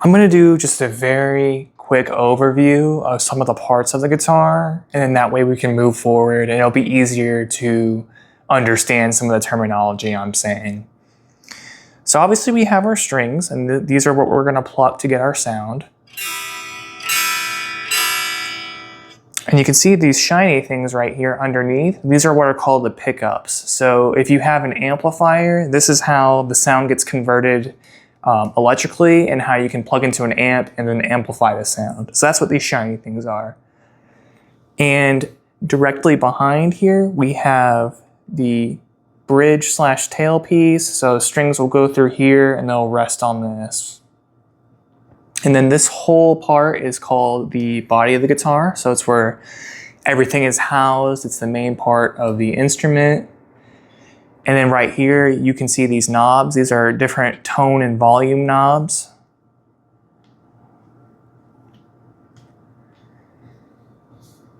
I'm going to do just a very quick overview of some of the parts of the guitar, and then that way we can move forward and it'll be easier to understand some of the terminology I'm saying. So obviously we have our strings, and these are what we're going to pluck to get our sound. And you can see these shiny things right here underneath. These are what are called the pickups. So if you have an amplifier, this is how the sound gets converted electrically, and how you can plug into an amp and then amplify the sound. So that's what these shiny things are. And directly behind here, we have the bridge slash tailpiece. So the strings will go through here and they'll rest on this. And then this whole part is called the body of the guitar. So it's where everything is housed. It's the main part of the instrument. And then right here, you can see these knobs. These are different tone and volume knobs.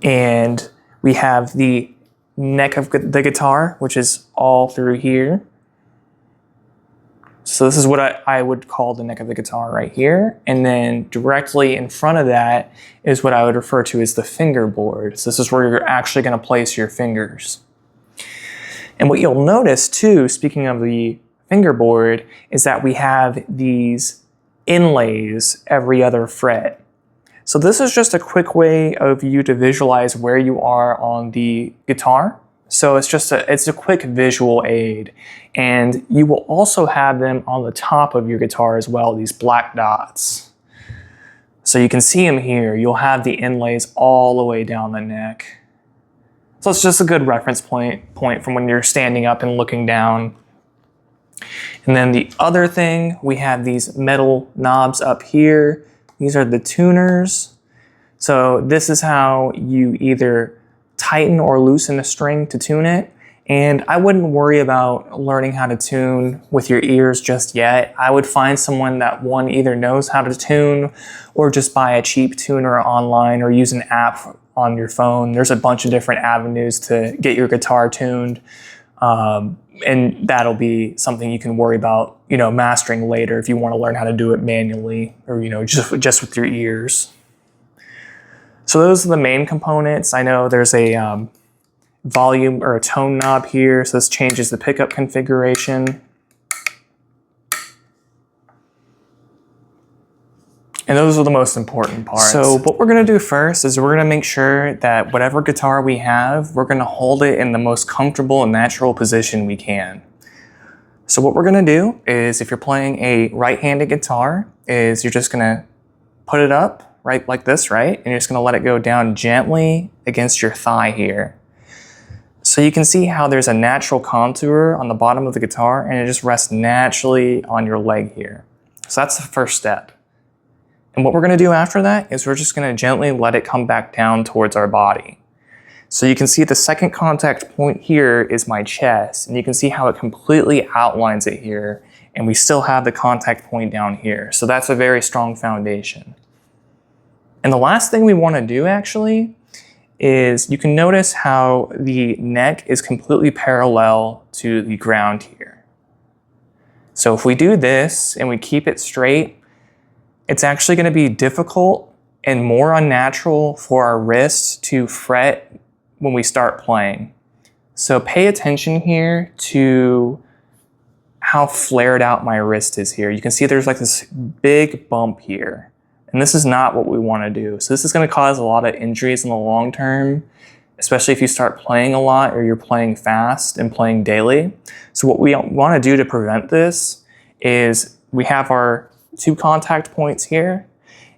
And we have the neck of the guitar, which is all through here. So this is what I would call the neck of the guitar right here. And then directly in front of that is what I would refer to as the fingerboard. So this is where you're actually going to place your fingers. And what you'll notice too, speaking of the fingerboard, is that we have these inlays every other fret. So this is just a quick way of you to visualize where you are on the guitar. So it's a quick visual aid. And you will also have them on the top of your guitar as well, these black dots. So you can see them here. You'll have the inlays all the way down the neck. So it's just a good reference point from when you're standing up and looking down. And then the other thing, we have these metal knobs up here. These are the tuners. So this is how you either tighten or loosen a string to tune it. And I wouldn't worry about learning how to tune with your ears just yet. I would find someone that either knows how to tune, or just buy a cheap tuner online or use an app on your phone. There's a bunch of different avenues to get your guitar tuned. And that'll be something you can worry about, mastering later if you want to learn how to do it manually, or, just with your ears. So those are the main components. I know there's a volume or a tone knob here, so this changes the pickup configuration. And those are the most important parts. So what we're going to do first is we're going to make sure that whatever guitar we have, we're going to hold it in the most comfortable and natural position we can. So what we're going to do is, if you're playing a right-handed guitar, is you're just going to put it up right like this, right? And you're just going to let it go down gently against your thigh here. So you can see how there's a natural contour on the bottom of the guitar, and it just rests naturally on your leg here. So that's the first step. And what we're going to do after that is we're just going to gently let it come back down towards our body. So you can see the second contact point here is my chest, and you can see how it completely outlines it here, and we still have the contact point down here. So that's a very strong foundation. And the last thing we want to do actually is, you can notice how the neck is completely parallel to the ground here. So if we do this and we keep it straight, it's actually going to be difficult and more unnatural for our wrists to fret when we start playing. So pay attention here to how flared out my wrist is here. You can see there's like this big bump here. And this is not what we want to do. So this is going to cause a lot of injuries in the long term, especially if you start playing a lot or you're playing fast and playing daily. So what we want to do to prevent this is, we have our two contact points here,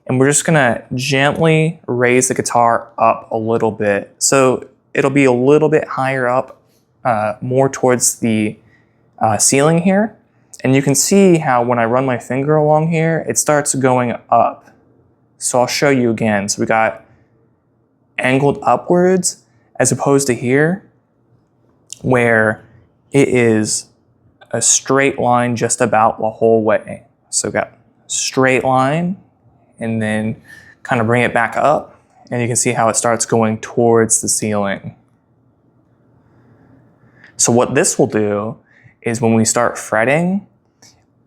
and we're just going to gently raise the guitar up a little bit. So it'll be a little bit higher up, more towards the ceiling here. And you can see how when I run my finger along here, it starts going up. So I'll show you again. So we got angled upwards, as opposed to here, where it is a straight line just about the whole way. So we got straight line, and then kind of bring it back up, and you can see how it starts going towards the ceiling. So what this will do is, when we start fretting,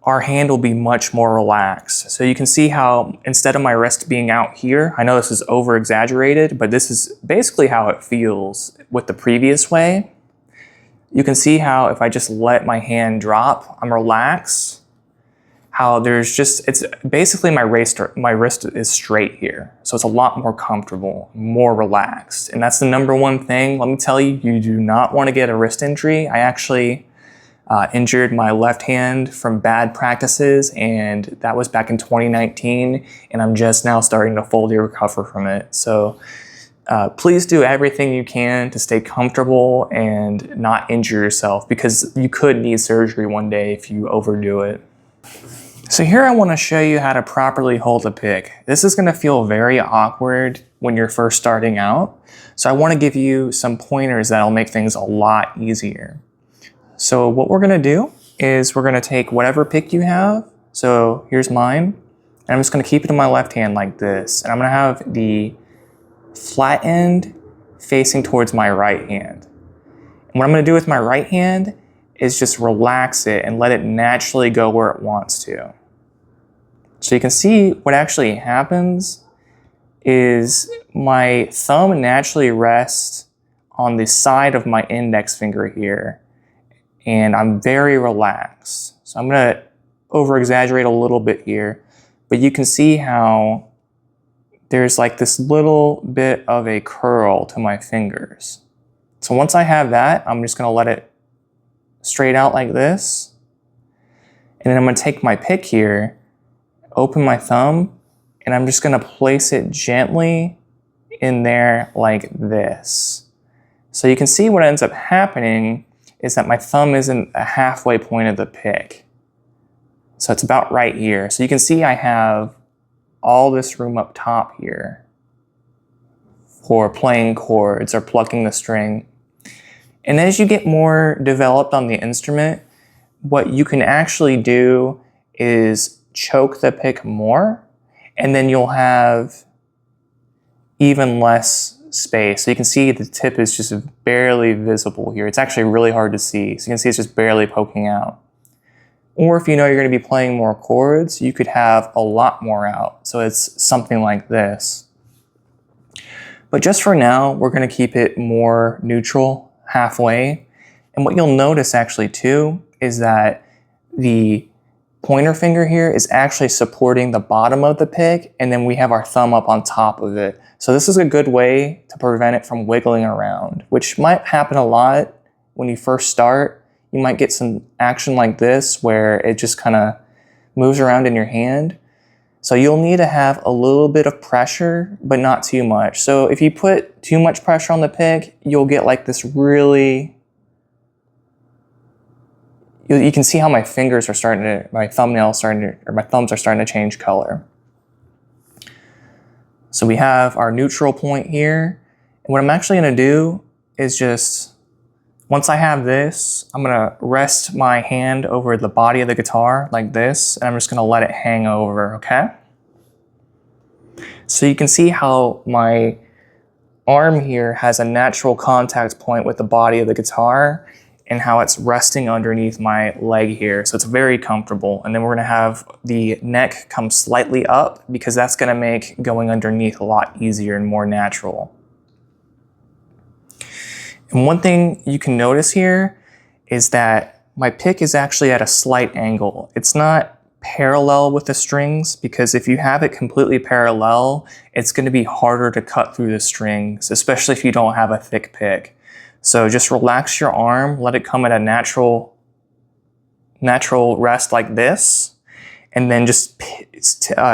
our hand will be much more relaxed. So you can see how instead of my wrist being out here, I know this is over exaggerated, but this is basically how it feels with the previous way. You can see how if I just let my hand drop, I'm relaxed. How there's just, it's basically my wrist is straight here. So it's a lot more comfortable, more relaxed. And that's the number one thing. Let me tell you, you do not want to get a wrist injury. I actually injured my left hand from bad practices, and that was back in 2019, and I'm just now starting to fully recover from it. So please do everything you can to stay comfortable and not injure yourself, because you could need surgery one day if you overdo it. So here I want to show you how to properly hold a pick. This is going to feel very awkward when you're first starting out, so I want to give you some pointers that'll make things a lot easier. So what we're gonna do is we're gonna take whatever pick you have. So here's mine, and I'm just gonna keep it in my left hand like this. And I'm gonna have the flat end facing towards my right hand. And what I'm gonna do with my right hand is just relax it and let it naturally go where it wants to. So you can see what actually happens is my thumb naturally rests on the side of my index finger here. And I'm very relaxed. So I'm gonna over-exaggerate a little bit here, but you can see how there's like this little bit of a curl to my fingers. So once I have that, I'm just gonna let it straight out like this. And then I'm gonna take my pick here, open my thumb, and I'm just gonna place it gently in there like this. So you can see what ends up happening is that my thumb isn't a halfway point of the pick. So it's about right here. So you can see I have all this room up top here for playing chords or plucking the string. And as you get more developed on the instrument, what you can actually do is choke the pick more, and then you'll have even less space. So you can see the tip is just barely visible here. It's actually really hard to see. So you can see it's just barely poking out. Or if you know you're going to be playing more chords, you could have a lot more out. So it's something like this. But just for now, we're going to keep it more neutral, halfway. And what you'll notice actually too is that the pointer finger here is actually supporting the bottom of the pick, and then we have our thumb up on top of it. So this is a good way to prevent it from wiggling around, which might happen a lot when you first start. You might get some action like this where it just kind of moves around in your hand. So you'll need to have a little bit of pressure, but not too much. So if you put too much pressure on the pick, you'll get like this really... You can see how my fingers are starting to, my thumbs are starting to change color. So we have our neutral point here. And what I'm actually gonna do is just, once I have this, I'm gonna rest my hand over the body of the guitar like this, and I'm just gonna let it hang over, okay? So you can see how my arm here has a natural contact point with the body of the guitar, and how it's resting underneath my leg here. So it's very comfortable. And then we're gonna have the neck come slightly up, because that's gonna make going underneath a lot easier and more natural. And one thing you can notice here is that my pick is actually at a slight angle. It's not parallel with the strings, because if you have it completely parallel, it's gonna be harder to cut through the strings, especially if you don't have a thick pick. So just relax your arm, let it come at a natural rest like this, and then just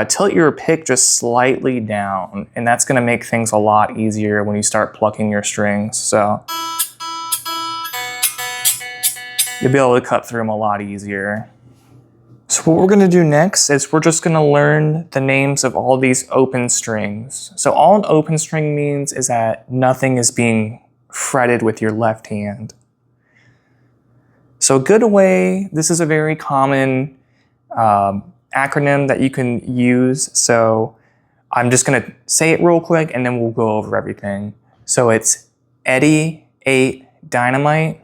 tilt your pick just slightly down, and that's gonna make things a lot easier when you start plucking your strings. So you'll be able to cut through them a lot easier. So what we're gonna do next is we're just gonna learn the names of all these open strings. So all an open string means is that nothing is being fretted with your left hand. So a good way, this is a very common acronym that you can use. So I'm just gonna say it real quick and then we'll go over everything. So it's Eddie, 8, Dynamite,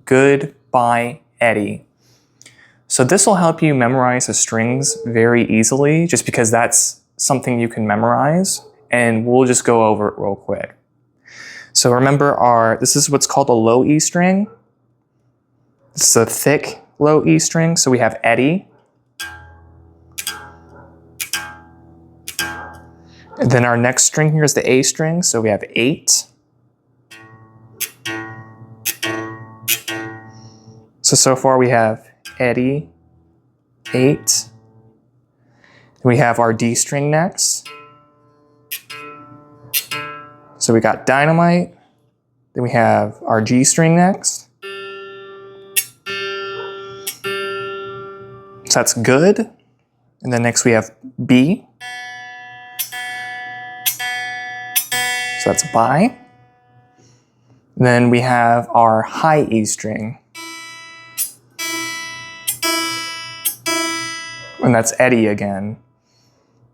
Goodbye, Eddie. So this will help you memorize the strings very easily, just because that's something you can memorize, and we'll just go over it real quick. So remember this is what's called a low E string. It's a thick low E string, so we have Eddie. And then our next string here is the A string, so we have 8. So far we have Eddie, 8. We have our D string next. So we got Dynamite. Then we have our G string next. So that's good. And then next we have B. So that's Bye. And then we have our high E string. And that's Eddie again.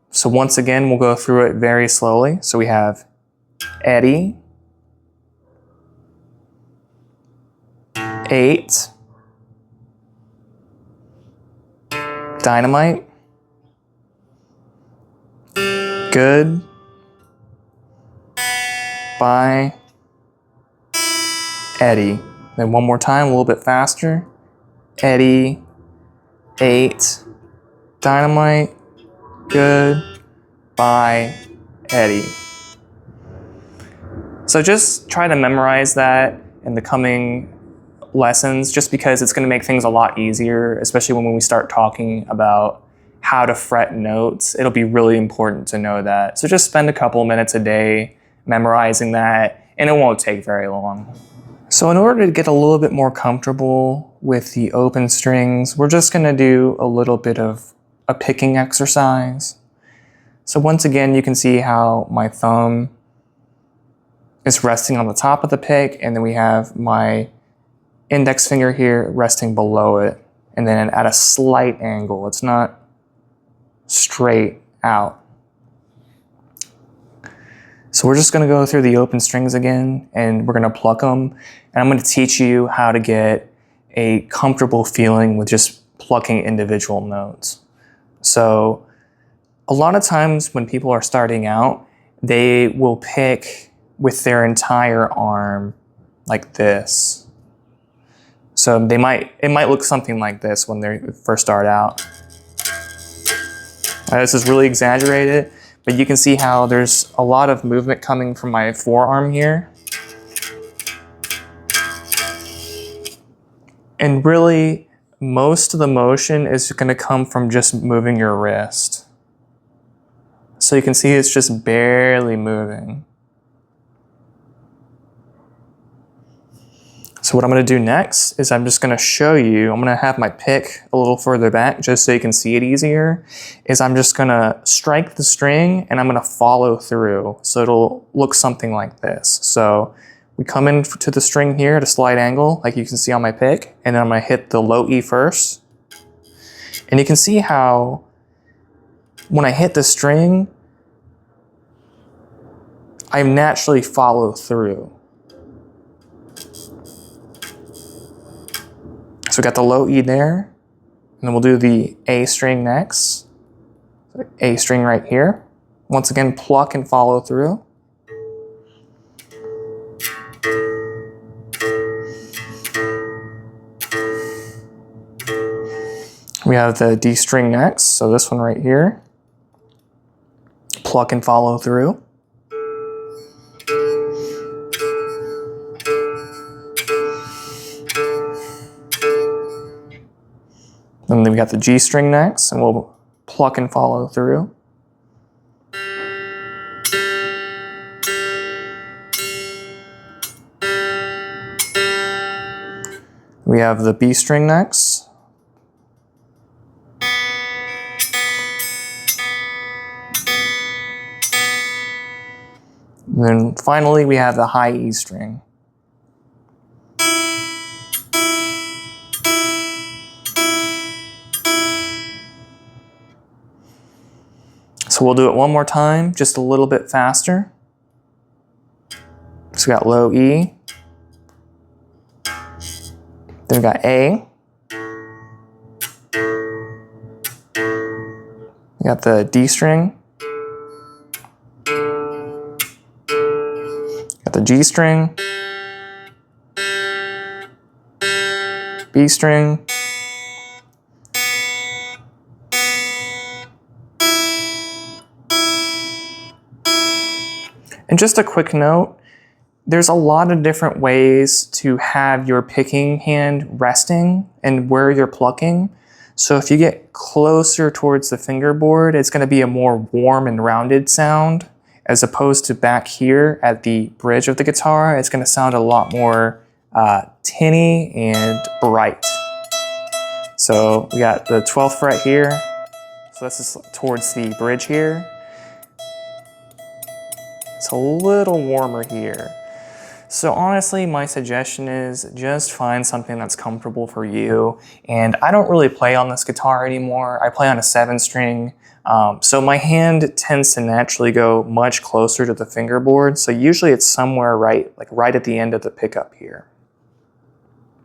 So once again, we'll go through it very slowly. So we have Eddie, 8, Dynamite, good, Bye, Eddie. Then one more time, a little bit faster. Eddie, 8, Dynamite, good, Bye, Eddie. So just try to memorize that in the coming lessons, just because it's going to make things a lot easier, especially when we start talking about how to fret notes. It'll be really important to know that. So just spend a couple minutes a day memorizing that, and it won't take very long. So in order to get a little bit more comfortable with the open strings, we're just going to do a little bit of a picking exercise. So once again, you can see how my thumb is resting on the top of the pick, and then we have my index finger here resting below it, and then at a slight angle. It's not straight out. So we're just going to go through the open strings again, and we're going to pluck them, and I'm going to teach you how to get a comfortable feeling with just plucking individual notes. So a lot of times when people are starting out, they will pick with their entire arm like this. So it might look something like this when they first start out. This is really exaggerated, but you can see how there's a lot of movement coming from my forearm here. And really, most of the motion is going to come from just moving your wrist. So you can see it's just barely moving. So what I'm going to do next is I'm just going to show you, I'm going to have my pick a little further back just so you can see it easier, is I'm just going to strike the string and I'm going to follow through. So it'll look something like this. So we come in to the string here at a slight angle, like you can see on my pick, and then I'm going to hit the low E first. And you can see how when I hit the string, I naturally follow through. So we got the low E there, and then we'll do the A string next. So A string right here. Once again, pluck and follow through. We have the D string next, so this one right here. Pluck and follow through. And then we got the G string next, and we'll pluck and follow through. We have the B string next. And then finally we have the high E string. So we'll do it one more time, just a little bit faster. So we got low E. Then we got A. We got the D string. Got the G string. B string. And just a quick note, there's a lot of different ways to have your picking hand resting and where you're plucking. So if you get closer towards the fingerboard, it's going to be a more warm and rounded sound, as opposed to back here at the bridge of the guitar, it's going to sound a lot more tinny and bright. So we got the 12th fret here, so this is towards the bridge here. It's a little warmer here. So honestly, my suggestion is just find something that's comfortable for you. And I don't really play on this guitar anymore. I play on a 7-string. So my hand tends to naturally go much closer to the fingerboard. So usually it's somewhere right at the end of the pickup here.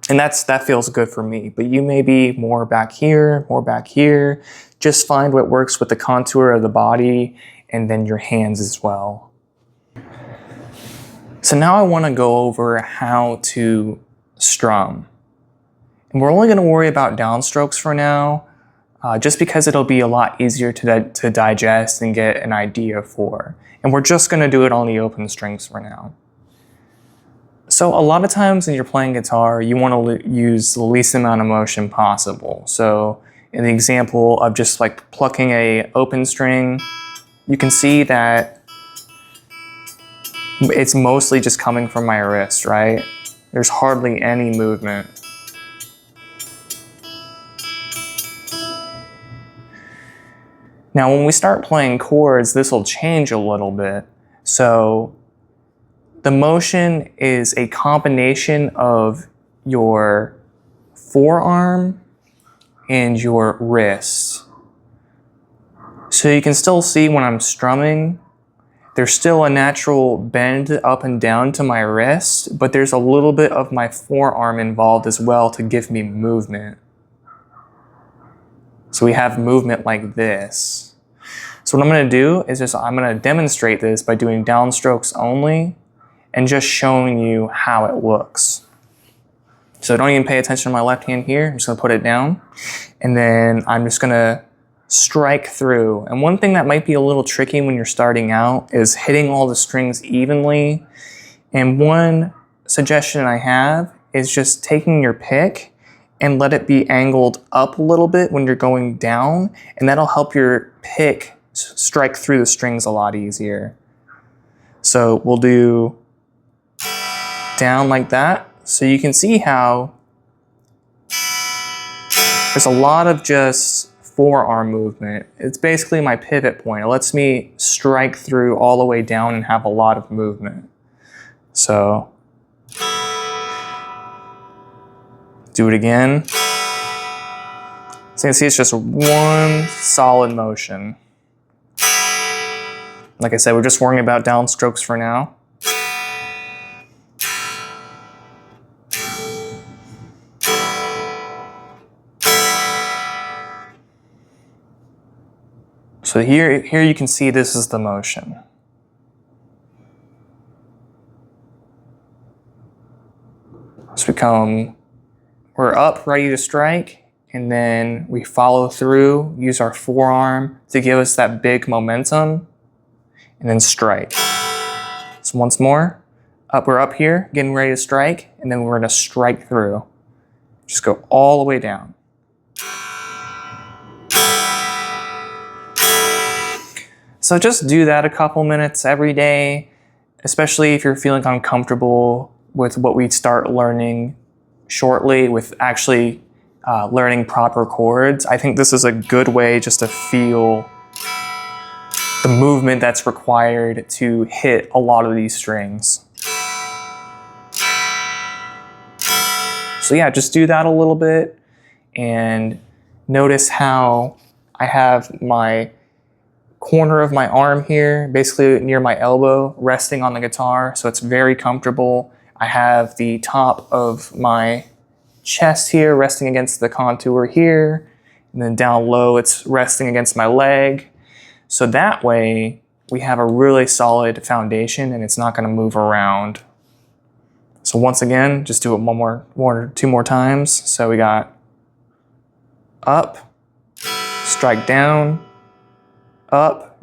And that feels good for me, but you may be more back here, more back here. Just find what works with the contour of the body and then your hands as well. So now I want to go over how to strum. And we're only going to worry about downstrokes for now, just because it'll be a lot easier to digest and get an idea for. And we're just going to do it on the open strings for now. So a lot of times when you're playing guitar, you want to use the least amount of motion possible. So in the example of just like plucking a open string, you can see that it's mostly just coming from my wrist, right? There's hardly any movement. Now when we start playing chords, this will change a little bit. So the motion is a combination of your forearm and your wrist. So you can still see when I'm strumming, there's still a natural bend up and down to my wrist, but there's a little bit of my forearm involved as well to give me movement. So we have movement like this. So what I'm going to do is I'm going to demonstrate this by doing downstrokes only and just showing you how it looks. So don't even pay attention to my left hand here. I'm just going to put it down, and then I'm just going to strike through. And one thing that might be a little tricky when you're starting out is hitting all the strings evenly. And one suggestion I have is just taking your pick and let it be angled up a little bit when you're going down, and that'll help your pick strike through the strings a lot easier. So we'll do down like that. So you can see how there's a lot of just forearm movement. It's basically my pivot point. It lets me strike through all the way down and have a lot of movement. So do it again. So you can see it's just one solid motion. Like I said, we're just worrying about downstrokes for now. So here you can see this is the motion. So we're up, ready to strike, and then we follow through, use our forearm to give us that big momentum, and then strike. So once more, we're up here, getting ready to strike, and then we're gonna strike through. Just go all the way down. So just do that a couple minutes every day, especially if you're feeling uncomfortable with what we start learning shortly, with actually learning proper chords. I think this is a good way just to feel the movement that's required to hit a lot of these strings. So yeah, just do that a little bit and notice how I have my corner of my arm here, basically near my elbow, resting on the guitar, so it's very comfortable. I have the top of my chest here resting against the contour here, and then down low it's resting against my leg. So that way we have a really solid foundation and it's not going to move around. So once again, just do it one or two more times. So we got up, strike down, up,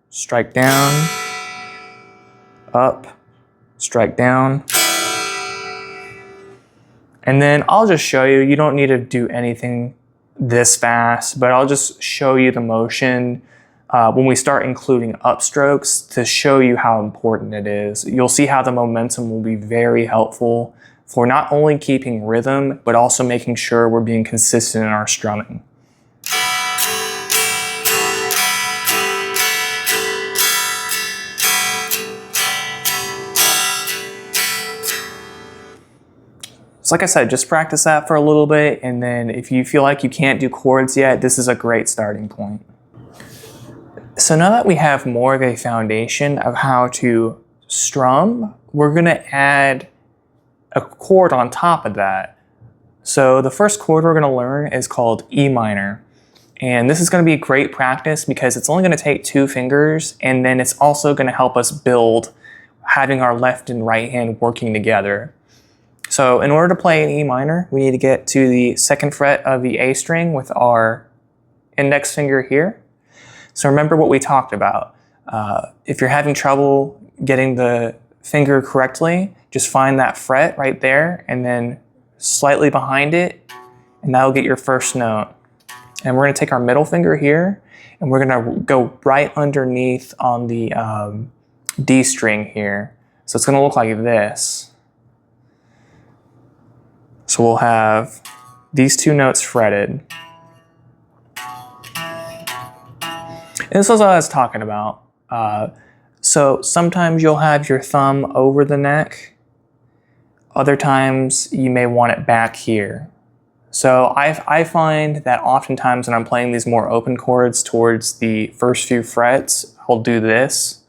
strike down, up, strike down. And then I'll just show you, you don't need to do anything this fast, but I'll just show you the motion when we start including upstrokes to show you how important it is. You'll see how the momentum will be very helpful for not only keeping rhythm, but also making sure we're being consistent in our strumming. So like I said, just practice that for a little bit, and then if you feel like you can't do chords yet, this is a great starting point. So now that we have more of a foundation of how to strum, we're going to add a chord on top of that. So the first chord we're going to learn is called E minor. And this is going to be great practice because it's only going to take 2 fingers, and then it's also going to help us build having our left and right hand working together. So in order to play an E minor, we need to get to the 2nd fret of the A string with our index finger here. So remember what we talked about. If you're having trouble getting the finger correctly, just find that fret right there and then slightly behind it, and that'll get your first note. And we're going to take our middle finger here and we're going to go right underneath on the D string here. So it's going to look like this. So we'll have these 2 notes fretted. And this is what I was talking about. So sometimes you'll have your thumb over the neck. Other times you may want it back here. So I find that oftentimes when I'm playing these more open chords towards the first few frets, I'll do this.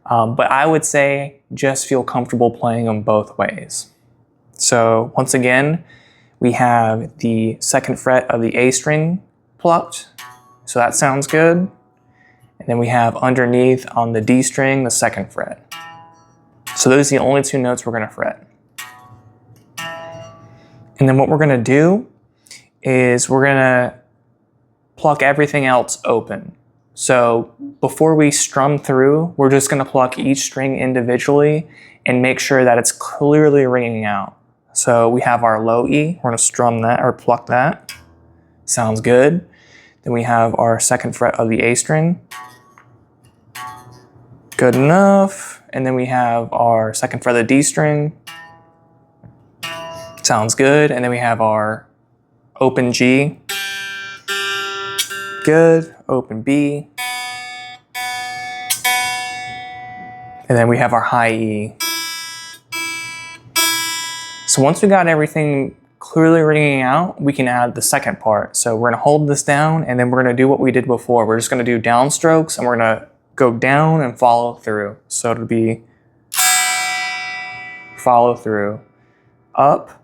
But I would say just feel comfortable playing them both ways. So once again, we have the 2nd fret of the A string plucked. So that sounds good. And then we have underneath on the D string, the 2nd fret. So those are the only 2 notes we're going to fret. And then what we're going to do is we're going to pluck everything else open. So before we strum through, we're just going to pluck each string individually and make sure that it's clearly ringing out. So we have our low E, we're going to strum that or pluck that. Sounds good. Then we have our 2nd fret of the A string. Good enough. And then we have our 2nd fret of the D string. Sounds good. And then we have our open G. Good. Open B. And then we have our high E. So once we got everything clearly ringing out, we can add the second part. So we're gonna hold this down and then we're gonna do what we did before. We're just gonna do downstrokes and we're gonna go down and follow through. So it'll be follow through, up,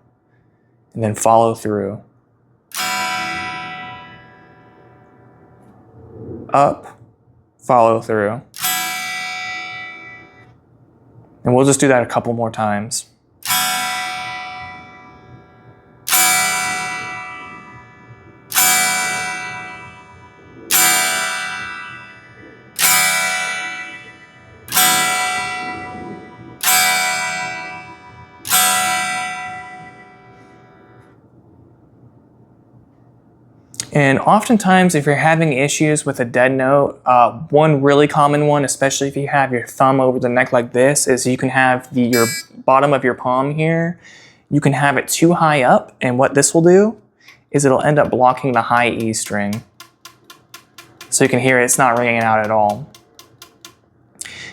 and then follow through. Up, follow through. And we'll just do that a couple more times. And oftentimes, if you're having issues with a dead note, one really common one, especially if you have your thumb over the neck like this, is you can have your bottom of your palm here, you can have it too high up, and what this will do is it'll end up blocking the high E string. So you can hear it's not ringing out at all.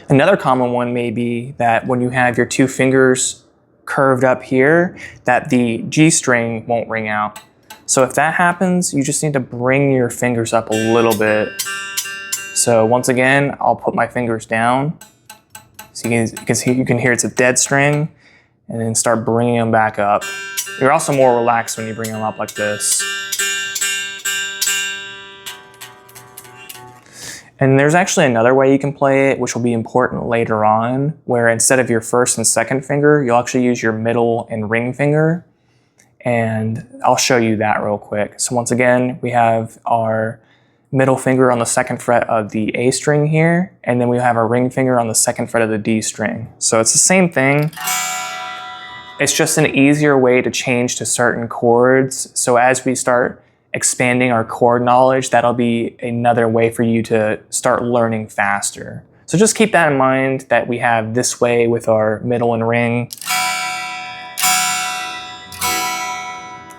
Another common one may be that when you have your two fingers curved up here, that the G string won't ring out. So if that happens, you just need to bring your fingers up a little bit. So once again, I'll put my fingers down. So you can hear it's a dead string, and then start bringing them back up. You're also more relaxed when you bring them up like this. And there's actually another way you can play it, which will be important later on, where instead of your first and second finger, you'll actually use your middle and ring finger. And I'll show you that real quick. So once again, we have our middle finger on the second fret of the A string here, and then we have our ring finger on the second fret of the D string. So it's the same thing. It's just an easier way to change to certain chords. So as we start expanding our chord knowledge, that'll be another way for you to start learning faster. So just keep that in mind, that we have this way with our middle and ring.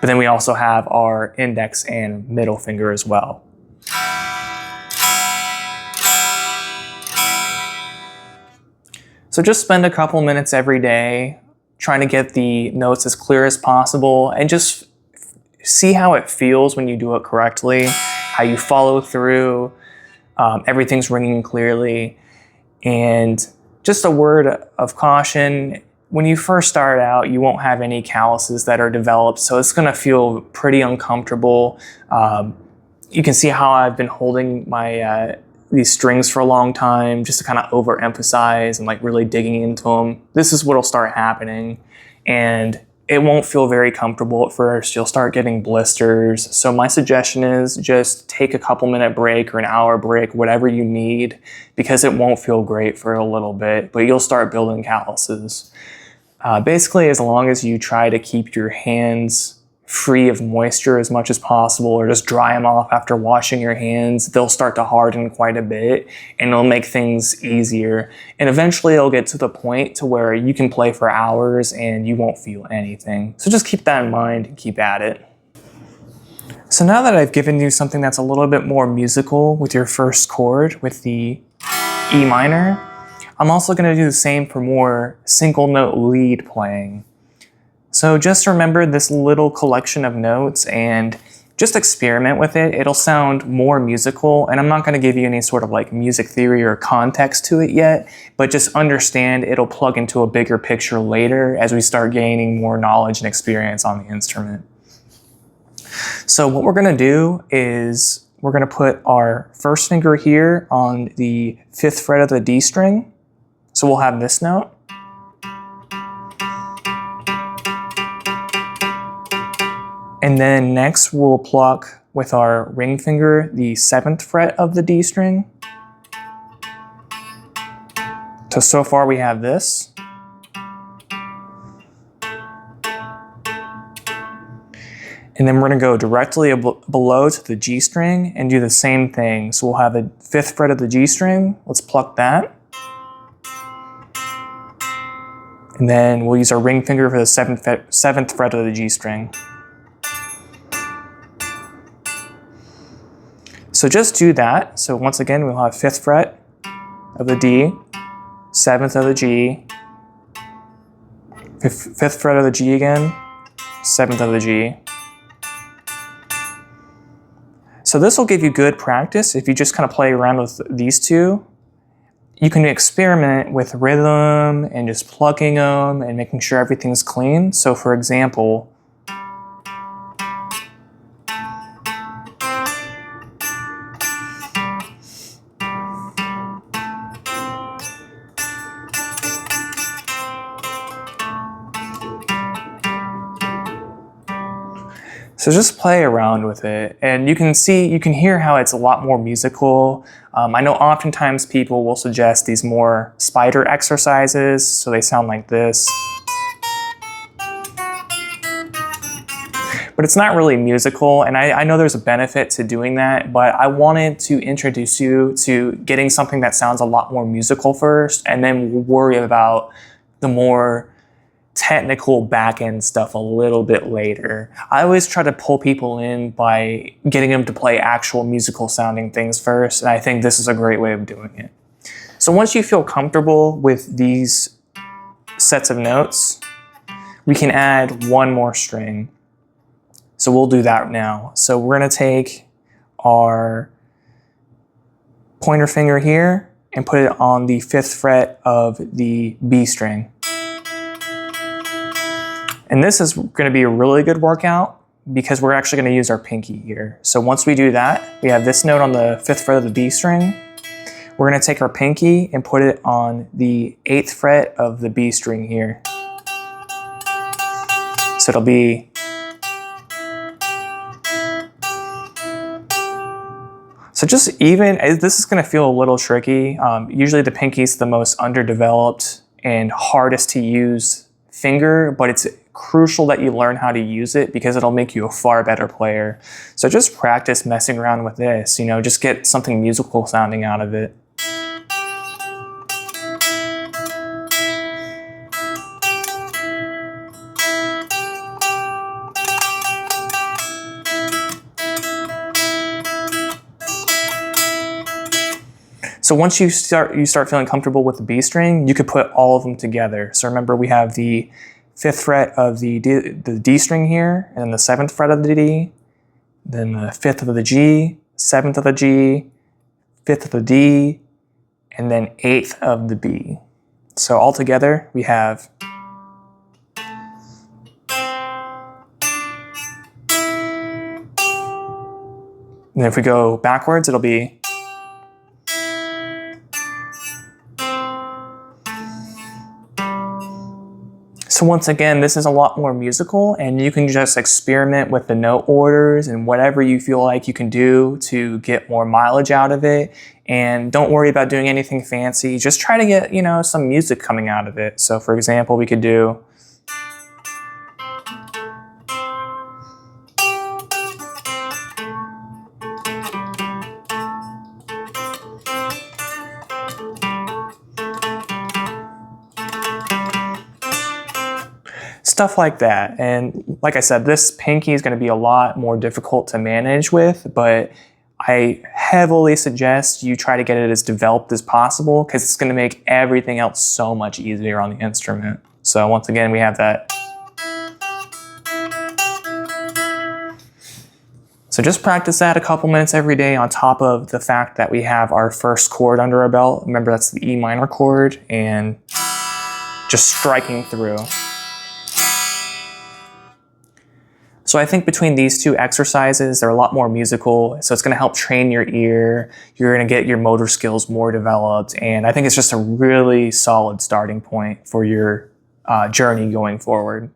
But then we also have our index and middle finger as well. So just spend a couple minutes every day trying to get the notes as clear as possible and just see how it feels when you do it correctly, how you follow through, everything's ringing clearly. And just a word of caution, when you first start out, you won't have any calluses that are developed, so it's gonna feel pretty uncomfortable. You can see how I've been holding my these strings for a long time just to kind of overemphasize and like really digging into them. This is what'll start happening, and it won't feel very comfortable at first. You'll start getting blisters. So my suggestion is just take a couple minute break or an hour break, whatever you need, because it won't feel great for a little bit, but you'll start building calluses. Basically, as long as you try to keep your hands free of moisture as much as possible, or just dry them off after washing your hands, they'll start to harden quite a bit, and it'll make things easier. And eventually it'll get to the point to where you can play for hours and you won't feel anything. So just keep that in mind and keep at it. So now that I've given you something that's a little bit more musical with your first chord, with the E minor, I'm also going to do the same for more single note lead playing. So just remember this little collection of notes and just experiment with it. It'll sound more musical, and I'm not going to give you any sort of like music theory or context to it yet, but just understand it'll plug into a bigger picture later as we start gaining more knowledge and experience on the instrument. So what we're going to do is we're going to put our first finger here on the 5th fret of the D string. So we'll have this note. And then next we'll pluck with our ring finger the 7th fret of the D string. So far we have this. And then we're going to go directly below to the G string and do the same thing. So we'll have the 5th fret of the G string. Let's pluck that. And then we'll use our ring finger for the 7th fret of the G string. So just do that. So once again, we'll have 5th fret of the D, 7th of the G, 5th fret of the G again, 7th of the G. So this will give you good practice if you just kind of play around with these two. You can experiment with rhythm and just plucking them and making sure everything's clean. So for example, so just play around with it, and you can hear how it's a lot more musical. I know oftentimes people will suggest these more spider exercises, so they sound like this. But it's not really musical, and I know there's a benefit to doing that, but I wanted to introduce you to getting something that sounds a lot more musical first, and then we'll worry about the more technical back-end stuff a little bit later. I always try to pull people in by getting them to play actual musical sounding things first, and I think this is a great way of doing it. So once you feel comfortable with these sets of notes, we can add one more string. So we'll do that now. So we're going to take our pointer finger here and put it on the 5th fret of the B string. And this is going to be a really good workout because we're actually going to use our pinky here. So once we do that, we have this note on the 5th fret of the B string. We're going to take our pinky and put it on the 8th fret of the B string here. So it'll be, so just even, this is going to feel a little tricky. Usually the pinky is the most underdeveloped and hardest to use finger, but it's crucial that you learn how to use it because it'll make you a far better player. So just practice messing around with this, you know, just get something musical sounding out of it. So once you start feeling comfortable with the B string, you could put all of them together. So remember, we have the 5th fret of the D string here, and then the 7th fret of the D, then the 5th of the G, 7th of the G, 5th of the D, and then 8th of the B. So all together, we have. And if we go backwards, it'll be. So once again, this is a lot more musical, and you can just experiment with the note orders and whatever you feel like you can do to get more mileage out of it. And don't worry about doing anything fancy. Just try to get, you know, some music coming out of it. So for example, we could do. Stuff like that. And like I said, this pinky is going to be a lot more difficult to manage with, but I heavily suggest you try to get it as developed as possible because it's going to make everything else so much easier on the instrument. So once again, we have that. So just practice that a couple minutes every day on top of the fact that we have our first chord under our belt. Remember, that's the E minor chord, and just striking through. So I think between these two exercises, they're a lot more musical, so it's going to help train your ear. You're going to get your motor skills more developed, and I think it's just a really solid starting point for your journey going forward.